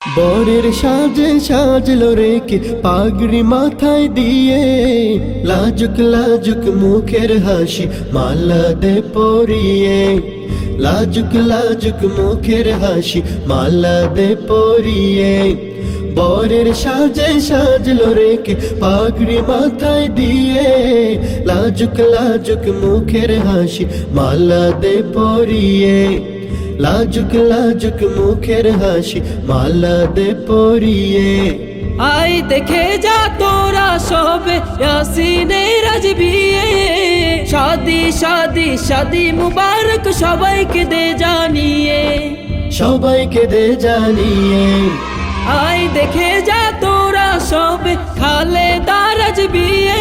বরের সাজে সাজলো রেখে পাগড়ি মাথায় দিয়ে, লাজুক লাজুক মুখের হাসি মালা দে পরিয়ে, লাজুক লাজুক মুখের হাসি মালা দে পরিয়ে। বরের সাজে সাজলো রেখে পাগড়ি মাথায় দিয়ে, লাজুক লাজুক মুখের হাসি মালা দে পরিয়ে, লাজুক লাজুক মুখের হাসি মালা দে পরিয়ে। আই দেখে যা তোরা সবে ইয়াসিনের আজ বিয়ে, শাদি শাদি শাদি মুবারক সবাইকে দে জানিয়ে, সবাইকে দে জানিয়ে। আই দেখে যা তোরা সবে খালেদার আজ বিয়ে,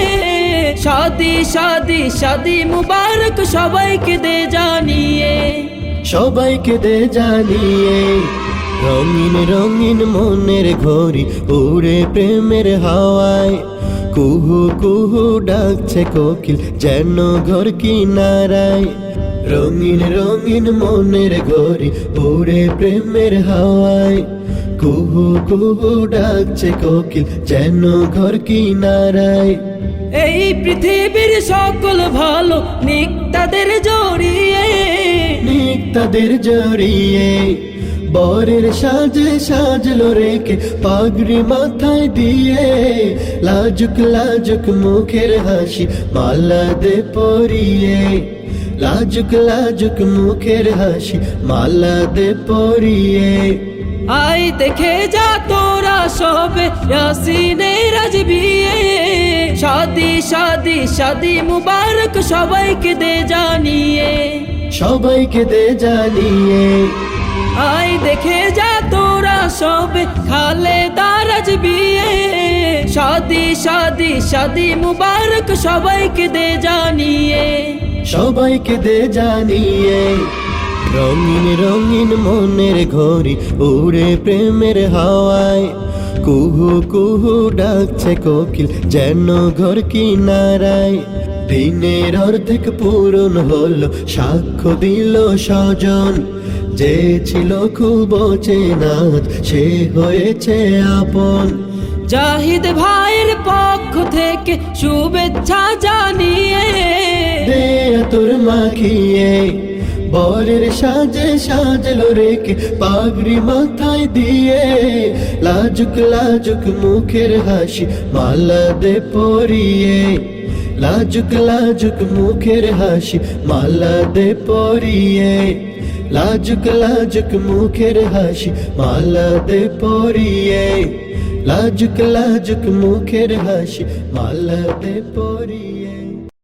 শাদি শাদি শাদি মুবারক সবাইকে দে জানিয়ে, সবাইকে দে জানিয়ে। রঙিন রঙিন মনের ঘড়ি উড়ে প্রেমের হাওয়ায়, কুহু কুহু ডাকছে কোকিল যেন ঘর কিনারায়। রঙিন রঙিন মনের ঘড়ি উড়ে প্রেমের হাওয়ায়, কুহু কুহু ডাকছে কোকিল যেন ঘর কিনারায়। এই পৃথিবীর সকল ভালো নিক তাদের জড়িয়ে, নিক তাদের জড়িয়ে। বরের সাজে সাজলো রেখে পাগড়ি মাথায় দিয়ে, লাজুক লাজুক মুখের হাসি মালা দে পরিয়ে, লাজুক লাজুক মুখের হাসি মালা দে পরিয়ে। আই দেখে যা তোরা সবে ইয়াসিনের আজ বিয়ে, শাদি শাদি শাদি মুবারক সবাইকে দে জানিয়ে, সবাইকে দে জানিয়ে। আই দেখে যা তোরা সবে খালেদার আজ বিয়ে, শাদি শাদি শাদি মুবারক সবাইকে দে জানিয়ে, সবাইকে দে জানিয়ে। রঙিন রঙিন মনের ঘড়ি উড়ে প্রেমের হাওয়ায়, কুহু কুহু ডাকছে কোকিল যেন ঘর কিনারায়। দিনের অর্ধেক পূরণ হলো সাক্ষ্য দিল স্বজন, যে ছিল খুব চেনা সে হয়েছে আপন। জাহিদ ভাইয়ের পক্ষ থেকে শুভেচ্ছা জানিয়ে, দে তোর মাখিয়ে। বরের সাজে সাজলো রেখে পাগড়ি মাথায় দিয়ে, লাজুক লাজুক মুখের হাসি মালা দে পরিয়ে, লাজুক লাজুক মুখের হাসি মালা দে পরিয়ে, লাজুক লাজুক মুখের হাসি মালা দে পরিয়ে, লাজুক লাজুক মুখের হাসি মালা দে পরিয়ে।